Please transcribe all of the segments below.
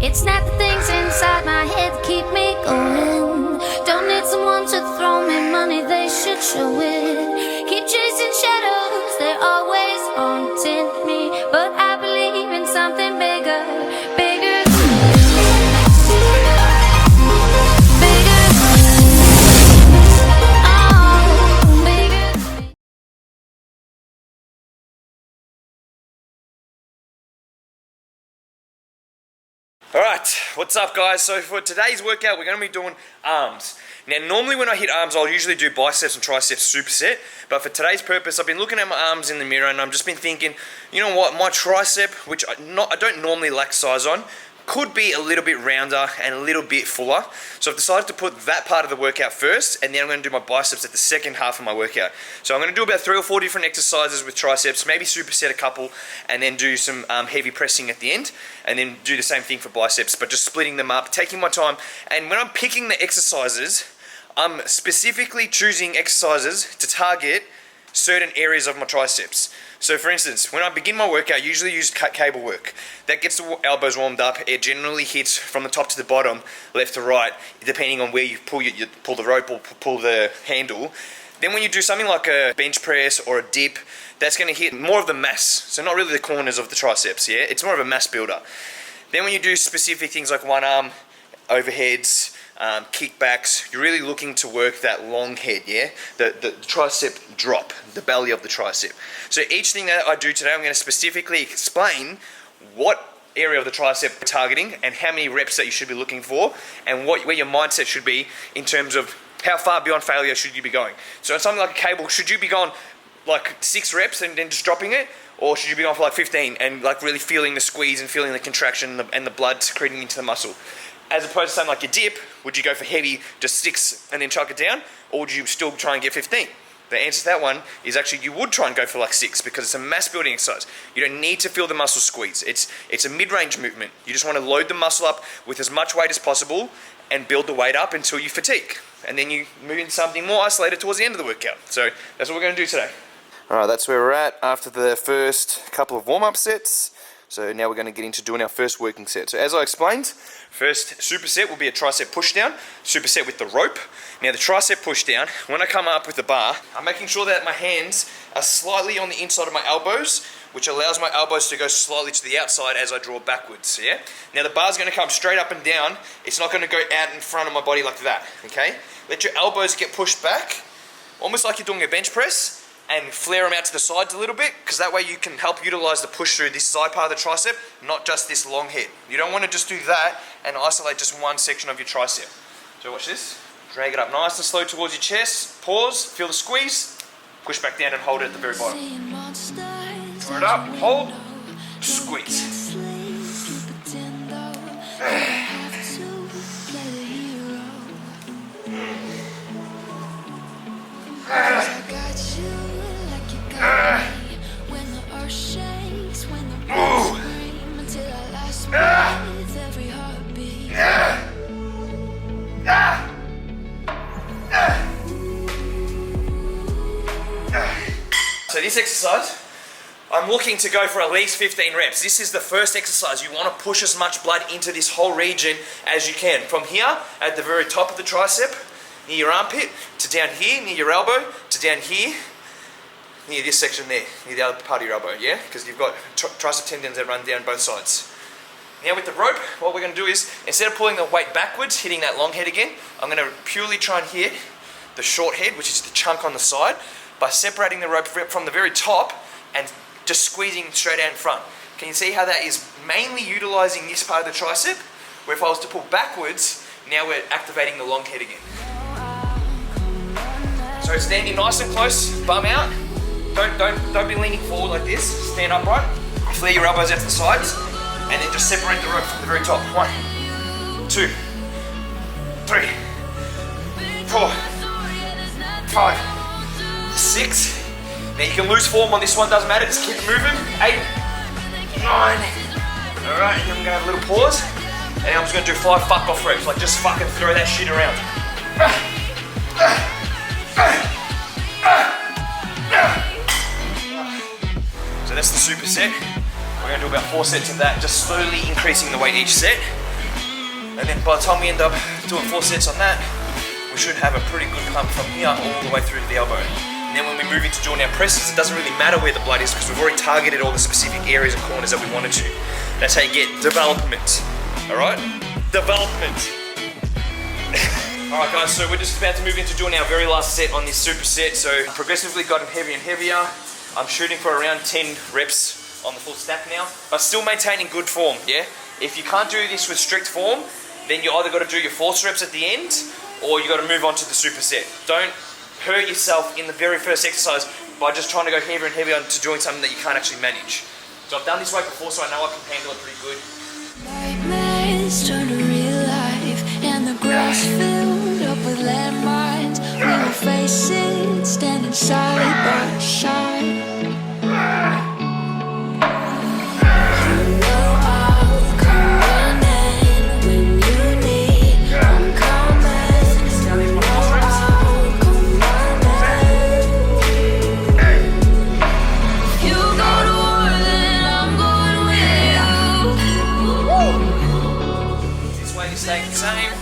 It's not the things inside my head that keep me going. Don't need someone to throw me money, they should show it. Keep chasing shadows, they're always haunting me. But I believe in something bigger, bigger than me. Alright, what's up guys? So for today's workout we're going to be doing arms. Now normally when I hit arms I'll usually do biceps and triceps superset, but for today's purpose I've been looking at my arms in the mirror and I've just been thinking, you know what, my tricep, which I don't normally lack size on, could be a little bit rounder and a little bit fuller. So I've decided to put that part of the workout first, and then I'm going to do my biceps at the second half of my workout. So I'm going to do about 3 or 4 different exercises with triceps, maybe superset a couple, and then do some heavy pressing at the end, and then do the same thing for biceps, but just splitting them up, taking my time. And when I'm picking the exercises, I'm specifically choosing exercises to target certain areas of my triceps. So for instance, when I begin my workout, I usually use cable work. That gets the elbows warmed up. It generally hits from the top to the bottom, left to right, depending on where you pull the rope or pull the handle. Then when you do something like a bench press or a dip, that's going to hit more of the mass. So not really the corners of the triceps, yeah? It's more of a mass builder. Then when you do specific things like one arm, overheads, kickbacks, you're really looking to work that long head, yeah? The tricep drop, the belly of the tricep. So each thing that I do today, I'm going to specifically explain what area of the tricep we're targeting and how many reps that you should be looking for, and where your mindset should be in terms of how far beyond failure should you be going. So in something like a cable, should you be going like 6 reps and then just dropping it? Or should you be going for like 15 and like really feeling the squeeze and feeling the contraction and the blood secreting into the muscle? As opposed to something like your dip, would you go for heavy, just 6 and then chuck it down? Or would you still try and get 15? The answer to that one is actually you would try and go for like 6 because it's a mass building exercise. You don't need to feel the muscle squeeze. It's a mid-range movement. You just want to load the muscle up with as much weight as possible and build the weight up until you fatigue. And then you move into something more isolated towards the end of the workout. So that's what we're going to do today. Alright, that's where we're at after the first couple of warm-up sets. So now we're going to get into doing our first working set. So as I explained, first superset will be a tricep pushdown, superset with the rope. Now the tricep pushdown, when I come up with the bar, I'm making sure that my hands are slightly on the inside of my elbows, which allows my elbows to go slightly to the outside as I draw backwards, yeah? Now the bar's going to come straight up and down. It's not going to go out in front of my body like that, okay? Let your elbows get pushed back, almost like you're doing a bench press, and flare them out to the sides a little bit, because that way you can help utilize the push through this side part of the tricep, not just this long head. You don't want to just do that and isolate just one section of your tricep. So watch this. Drag it up nice and slow towards your chest. Pause, feel the squeeze, push back down and hold it at the very bottom. Draw it up, hold, squeeze. So this exercise, I'm looking to go for at least 15 reps. This is the first exercise. You want to push as much blood into this whole region as you can. From here, at the very top of the tricep, near your armpit, to down here, near your elbow, to down here, near this section there, near the other part of your elbow, yeah? Because you've got tricep tendons that run down both sides. Now with the rope, what we're going to do is, instead of pulling the weight backwards, hitting that long head again, I'm going to purely try and hit the short head, which is the chunk on the side, by separating the rope from the very top and just squeezing straight out in front. Can you see how that is mainly utilizing this part of the tricep? Where if I was to pull backwards, now we're activating the long head again. So standing nice and close, bum out. Don't be leaning forward like this. Stand upright. Flare your elbows out to the sides, and then just separate the rope from the very top. 1, 2, 3, 4, 5, 6. Now you can lose form on this one, doesn't matter, just keep moving. 8, 9. Alright, and then I'm gonna have a little pause. And I'm just gonna do 5 fuck off reps, like just fucking throw that shit around. So that's the superset. We're gonna do about 4 sets of that, just slowly increasing the weight each set. And then by the time we end up doing 4 sets on that, we should have a pretty good pump from here all the way through to the elbow. And then when we move into doing our presses, it doesn't really matter where the blood is because we've already targeted all the specific areas and corners that we wanted to. That's how you get development. Alright? Development. Alright guys, so we're just about to move into doing our very last set on this superset. So progressively gotten heavier and heavier. I'm shooting for around 10 reps on the full stack now, but still maintaining good form, yeah? If you can't do this with strict form, then you either got to do your force reps at the end, or you got to move on to the superset. Don't hurt yourself in the very first exercise by just trying to go heavier and heavier into doing something that you can't actually manage. So I've done this way before, so I know I can handle it pretty good. Nightmares turn to real life, and the grass filled up with landmines. We will face it, standing side by side. You know I'll come running when you need. I'm coming. You know I'll come running. You go to war, then I'm going with you. This way you stay the same.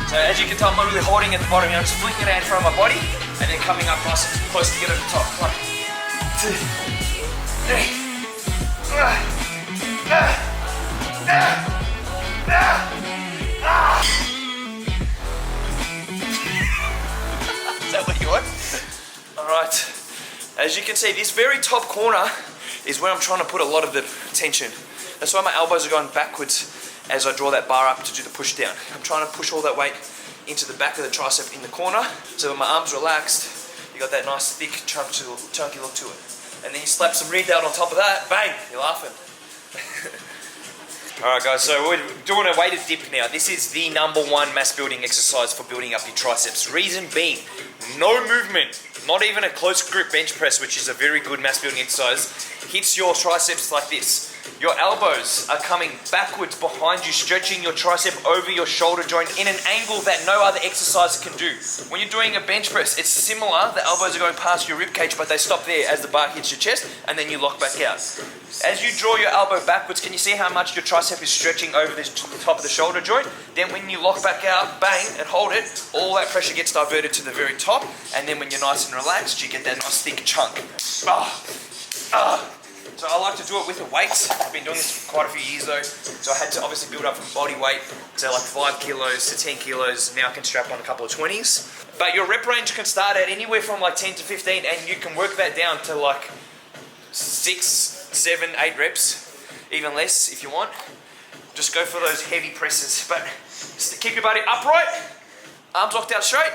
So as you can tell, I'm not really holding at the bottom here. I'm just flinging it out in front of my body and then coming up nice and close to get at the top. 1, 2, 3. Is that what you want? Alright. As you can see, this very top corner is where I'm trying to put a lot of the tension. That's why my elbows are going backwards as I draw that bar up to do the push down. I'm trying to push all that weight into the back of the tricep in the corner, so when my arm's relaxed, you got that nice thick chunky look to it. And then you slap some reed out on top of that, bang, you're laughing. Alright guys, so we're doing a weighted dip now. This is the #1 mass building exercise for building up your triceps. Reason being, no movement, not even a close grip bench press, which is a very good mass building exercise, hits your triceps like this. Your elbows are coming backwards behind you, stretching your tricep over your shoulder joint in an angle that no other exercise can do. When you're doing a bench press, it's similar. The elbows are going past your rib cage, but they stop there as the bar hits your chest, and then you lock back out. As you draw your elbow backwards, can you see how much your tricep is stretching over the top of the shoulder joint? Then when you lock back out, bang, and hold it, all that pressure gets diverted to the very top, and then when you're nice and relaxed, you get that nice thick chunk. So I like to do it with the weights. I've been doing this for quite a few years though, so I had to obviously build up from body weight to like 5 kilos to 10 kilos. Now I can strap on a couple of 20s. But your rep range can start at anywhere from like 10 to 15, and you can work that down to like 6, 7, 8 reps, even less if you want. Just go for those heavy presses, but just keep your body upright, arms locked out straight.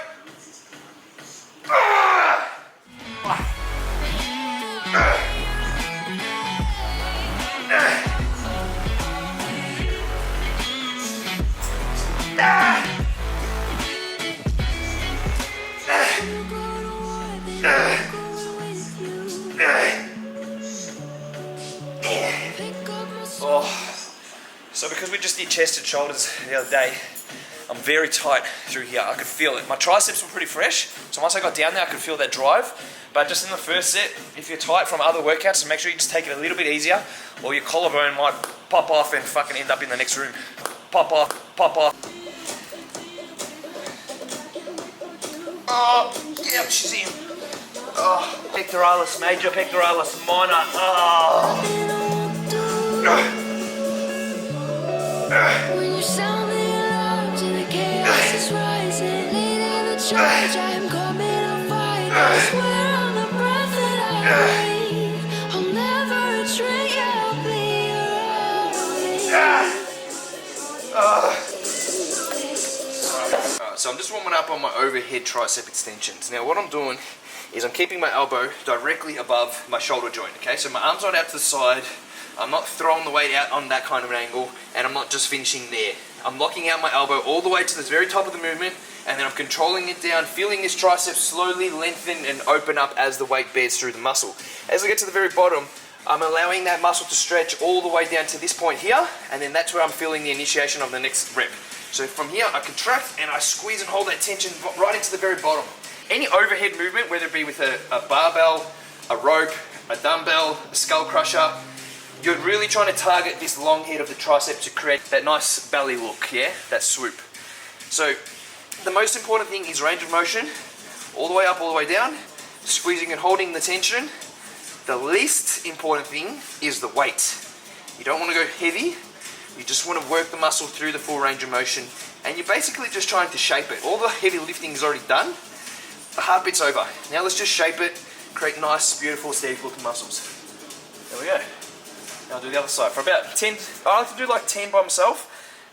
So because we just did chest and shoulders the other day, I'm very tight through here. I could feel it. My triceps were pretty fresh, so once I got down there I could feel that drive. But just in the first set, if you're tight from other workouts, so make sure you just take it a little bit easier, or your collarbone might pop off and fucking end up in the next room. Pop off, pop off. Oh, yep, she's in. Oh, pectoralis major, pectoralis minor. Oh. When you sound the alarms and the chaos is rising, leading the charge, I am coming on fire. I swear on the breath that I breathe, I'll never retreat, I'll be around. Alright, so I'm just warming up on my overhead tricep extensions. Now what I'm doing is I'm keeping my elbow directly above my shoulder joint, okay? So my arm's not out to the side, I'm not throwing the weight out on that kind of an angle, and I'm not just finishing there. I'm locking out my elbow all the way to the very top of the movement, and then I'm controlling it down, feeling this tricep slowly lengthen and open up as the weight bears through the muscle. As I get to the very bottom, I'm allowing that muscle to stretch all the way down to this point here, and then that's where I'm feeling the initiation of the next rep. So from here, I contract and I squeeze and hold that tension right into the very bottom. any overhead movement, whether it be with a barbell, a rope, a dumbbell, a skull crusher, you're really trying to target this long head of the tricep to create that nice belly look, yeah? That swoop. So the most important thing is range of motion, all the way up, all the way down, squeezing and holding the tension. The least important thing is the weight. You don't want to go heavy, you just want to work the muscle through the full range of motion, and you're basically just trying to shape it. All the heavy lifting is already done, the hard bit's over. Now let's just shape it, create nice, beautiful, steady looking muscles. There we go. Now I'll do the other side for about 10, I like to do like 10 by myself,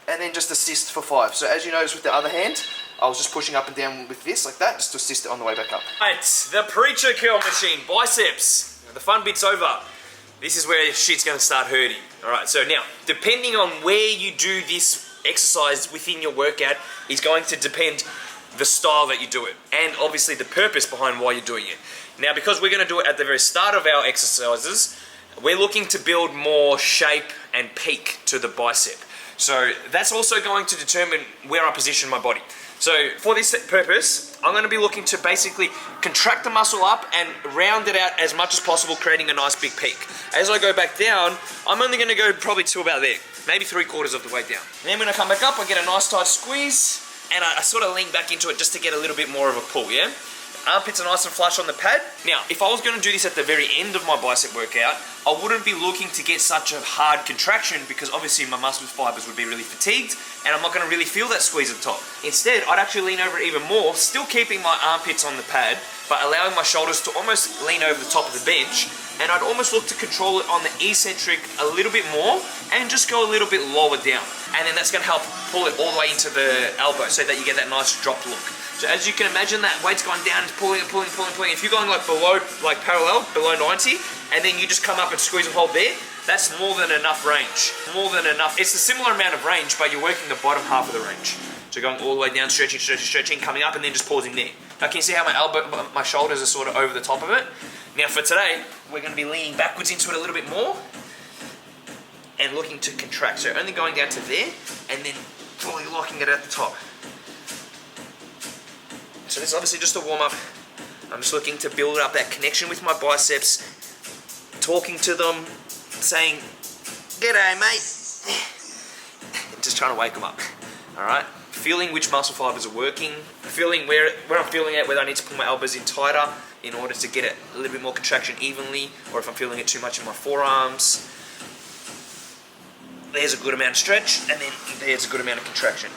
and then just assist for 5. So as you notice with the other hand, I was just pushing up and down with this, like that, just to assist it on the way back up. Right, the preacher curl machine, biceps. The fun bit's over. This is where shit's gonna start hurting. Alright, so now, depending on where you do this exercise within your workout is going to depend the style that you do it, and obviously the purpose behind why you're doing it. Now, because we're gonna do it at the very start of our exercises, we're looking to build more shape and peak to the bicep. So that's also going to determine where I position my body. So for this purpose, I'm going to be looking to basically contract the muscle up and round it out as much as possible, creating a nice big peak. As I go back down, I'm only going to go probably to about there, maybe 3/4 of the way down. And then when I come back up, I get a nice tight squeeze, and I sort of lean back into it just to get a little bit more of a pull, yeah? Armpits are nice and flush on the pad. Now, if I was going to do this at the very end of my bicep workout, I wouldn't be looking to get such a hard contraction because obviously my muscle fibers would be really fatigued and I'm not going to really feel that squeeze at the top. Instead, I'd actually lean over even more, still keeping my armpits on the pad, but allowing my shoulders to almost lean over the top of the bench, and I'd almost look to control it on the eccentric a little bit more and just go a little bit lower down. And then that's going to help pull it all the way into the elbow so that you get that nice dropped look. So as you can imagine, that weight's going down, it's pulling and pulling, pulling, pulling. If you're going like below, like parallel, below 90, and then you just come up and squeeze and hold there, that's more than enough range. More than enough. It's a similar amount of range, but you're working the bottom half of the range. So going all the way down, stretching, stretching, stretching, coming up, and then just pausing there. Now can you see how my shoulders are sort of over the top of it? Now for today, we're going to be leaning backwards into it a little bit more, and looking to contract. So only going down to there, and then fully locking it at the top. So this is obviously just a warm-up. I'm just looking to build up that connection with my biceps, talking to them, saying, "G'day, mate." Just trying to wake them up. Alright? Feeling which muscle fibers are working, feeling where I'm feeling it, whether I need to pull my elbows in tighter in order to get it a little bit more contraction evenly, or if I'm feeling it too much in my forearms. There's a good amount of stretch, and then there's a good amount of contraction.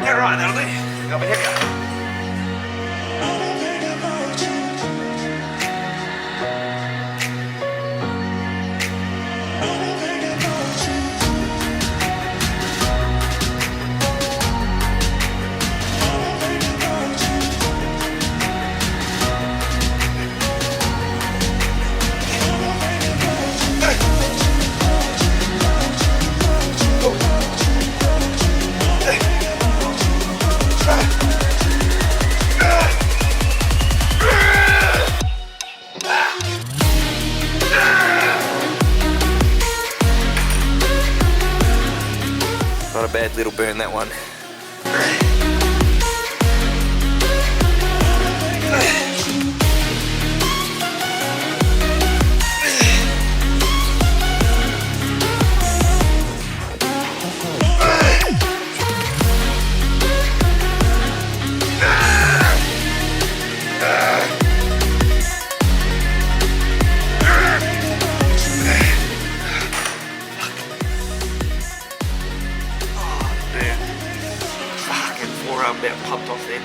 Alright, that'll do. Go ahead. Not a bad little burn, that one. Popped off there.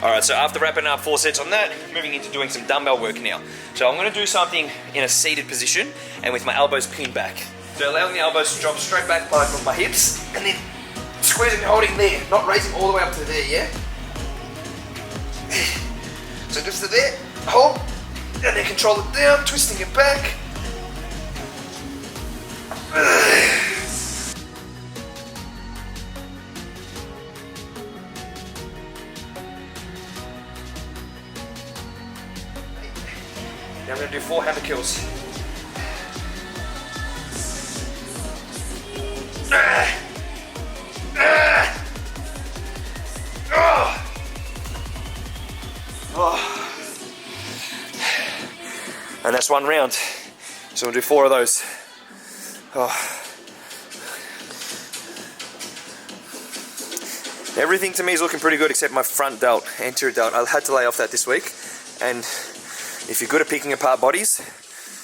Alright, so after wrapping up 4 sets on that, moving into doing some dumbbell work now. So I'm going to do something in a seated position and with my elbows pinned back. So allowing the elbows to drop straight back by my hips, and then squeezing and holding there, not raising all the way up to there, yeah? So just to there, hold, and then control it down, twisting it back. Now I'm going to do 4 hammer kills. And that's one round. So we'll do 4 of those. Everything to me is looking pretty good except my front delt, anterior delt. I had to lay off that this week. And if you're good at picking apart bodies,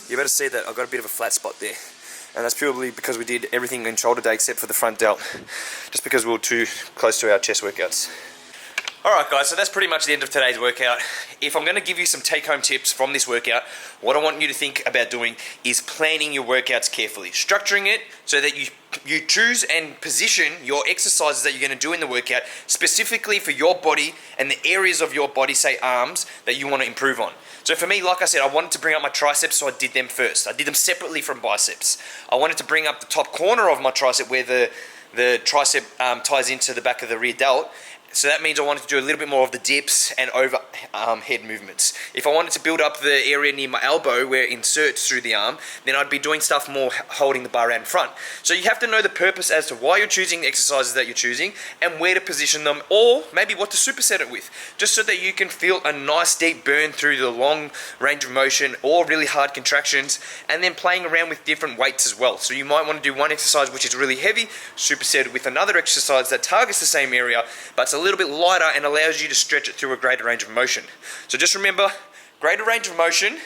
you better see that I've got a bit of a flat spot there. And that's purely because we did everything in shoulder day except for the front delt. Just because we were too close to our chest workouts. Alright guys, so that's pretty much the end of today's workout. If I'm going to give you some take-home tips from this workout, what I want you to think about doing is planning your workouts carefully. Structuring it so that you choose and position your exercises that you're going to do in the workout specifically for your body and the areas of your body, say arms, that you want to improve on. So for me, like I said, I wanted to bring up my triceps, so I did them first. I did them separately from biceps. I wanted to bring up the top corner of my tricep where the tricep ties into the back of the rear delt. So that means I wanted to do a little bit more of the dips and overhead movements. If I wanted to build up the area near my elbow where it inserts through the arm, then I'd be doing stuff more holding the bar out in front. So you have to know the purpose as to why you're choosing the exercises that you're choosing and where to position them, or maybe what to superset it with, just so that you can feel a nice deep burn through the long range of motion or really hard contractions, and then playing around with different weights as well. So you might want to do one exercise which is really heavy, superset with another exercise that targets the same area, but it's a little bit lighter and allows you to stretch it through a greater range of motion. So just remember, greater range of motion,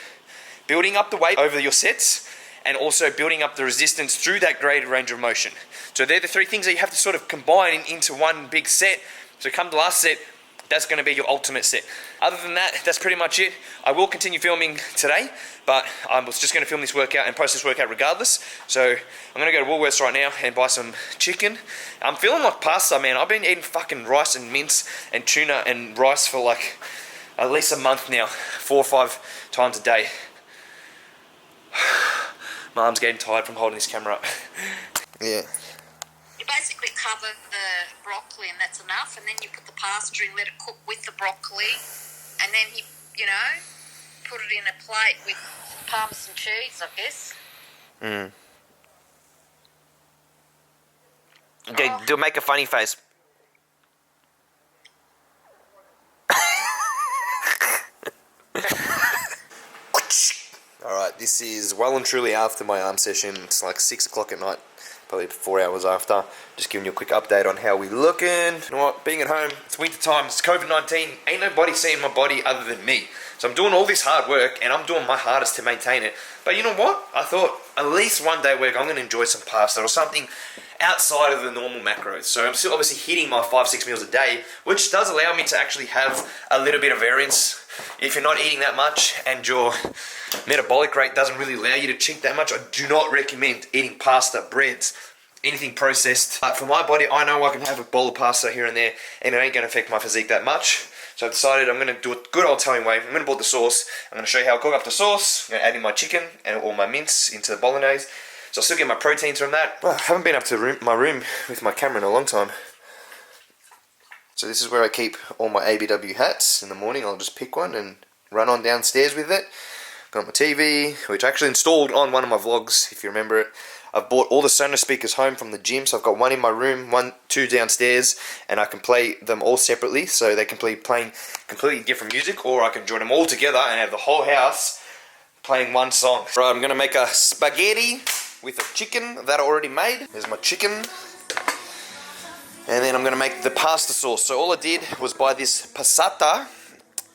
building up the weight over your sets, and also building up the resistance through that greater range of motion. So they're the 3 things that you have to sort of combine into one big set. So come the last set, that's going to be your ultimate set. Other than that, that's pretty much it. I will continue filming today, but I was just going to film this workout and post this workout regardless. So I'm going to go to Woolworths right now and buy some chicken. I'm feeling like pasta, man. I've been eating fucking rice and mince and tuna and rice for like at least a month now, 4 or 5 times a day. My arm's getting tired from holding this camera up. Yeah. You basically cover the broccoli and that's enough, and then you put the pasta in, let it cook with the broccoli, and then you know, put it in a plate with parmesan cheese, I guess. Okay, make a funny face. Alright, this is well and truly after my arm session. It's like 6 o'clock at night, probably 4 hours after. Just giving you a quick update on how we looking. You know what, being at home, it's winter time, it's COVID-19, ain't nobody seeing my body other than me. So I'm doing all this hard work and I'm doing my hardest to maintain it. But you know what, I thought at least one day a week I'm going to enjoy some pasta or something outside of the normal macros. So I'm still obviously hitting my 5-6 meals a day, which does allow me to actually have a little bit of variance. If you're not eating that much and your metabolic rate doesn't really allow you to cheat that much, I do not recommend eating pasta, breads, anything processed. But for my body, I know I can have a bowl of pasta here and there and it ain't going to affect my physique that much. So I've decided I'm going to do it good old Italian way. I'm going to boil the sauce. I'm going to show you how I cook up the sauce. I'm going to add in my chicken and all my mince into the bolognese. So I'll still get my proteins from that. Well, I haven't been up to my room with my camera in a long time. So this is where I keep all my ABW hats. In the morning I'll just pick one and run on downstairs with it. Got my TV, which I actually installed on one of my vlogs, if you remember it. I've bought all the Sonos speakers home from the gym, so I've got one in my room, 2 downstairs, and I can play them all separately, so they can play playing completely different music, or I can join them all together and have the whole house playing one song. Right, I'm going to make a spaghetti with a chicken that I already made. There's my chicken. And then I'm going to make the pasta sauce. So all I did was buy this passata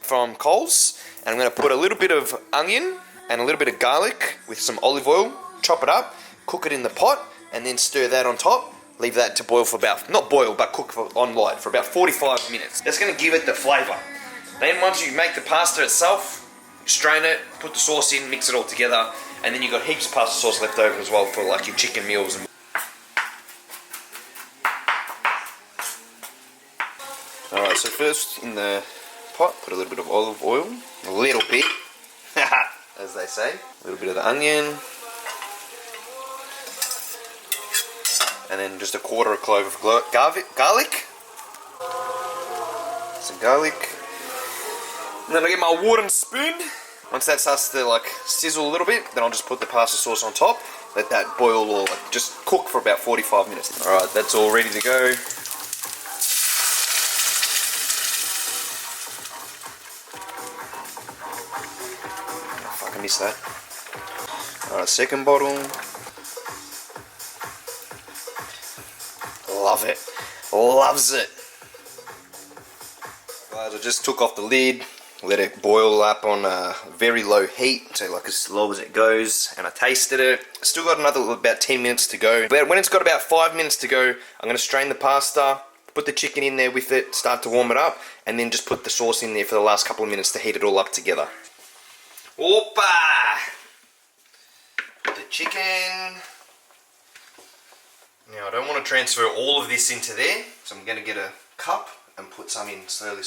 from Coles, and I'm going to put a little bit of onion and a little bit of garlic with some olive oil, chop it up, cook it in the pot, and then stir that on top. Leave that to boil for about, not boil, but cook on light for about 45 minutes. That's going to give it the flavour. Then once you make the pasta itself, strain it, put the sauce in, mix it all together, and then you've got heaps of pasta sauce left over as well for like your chicken meals. Alright, so first in the pot, put a little bit of olive oil, a little bit, as they say, a little bit of the onion, and then just a quarter of a clove of garlic, some garlic, and then I get my wooden spoon. Once that starts to like sizzle a little bit, then I'll just put the pasta sauce on top, let that boil or just cook for about 45 minutes. Alright, that's all ready to go. Fuck, I missed that. Alright, second bottle. Love it. Loves it. Guys, I just took off the lid, let it boil up on a very low heat, so like as low as it goes, and I tasted it. Still got another about 10 minutes to go. But when it's got about 5 minutes to go, I'm going to strain the pasta, put the chicken in there with it, start to warm it up, and then just put the sauce in there for the last couple of minutes to heat it all up together. Opa! Put the chicken. Now I don't want to transfer all of this into there, so I'm going to get a cup and put some in slowly.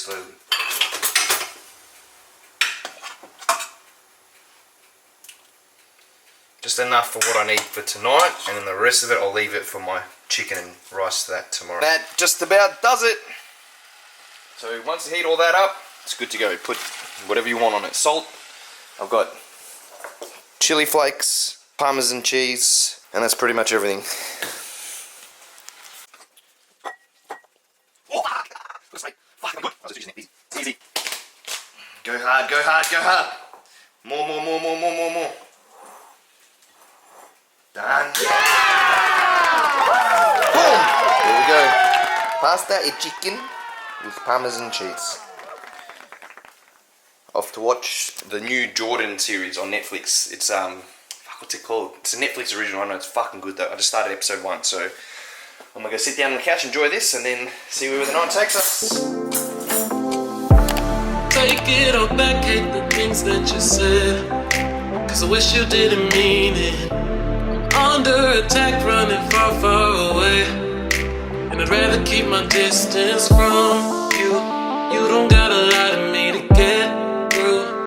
Just enough for what I need for tonight, and then the rest of it I'll leave it for my chicken and rice to that tomorrow. That just about does it. So once you heat all that up, it's good to go. Put whatever you want on it. Salt, I've got chili flakes, Parmesan cheese, and that's pretty much everything. Easy. Go hard, go hard, go hard. More. Done. Yeah! Boom! There we go. Pasta and chicken with Parmesan cheese. Off to watch the new Jordan series on Netflix. It's what's it called? It's a Netflix original. I know it's fucking good though. I just started episode 1, so I'm gonna go sit down on the couch, enjoy this, and then see where the night takes us. Take it all back, hate the things that you said, cause I wish you didn't mean it. I'm under attack, running far away, and I'd rather keep my distance from you. You don't got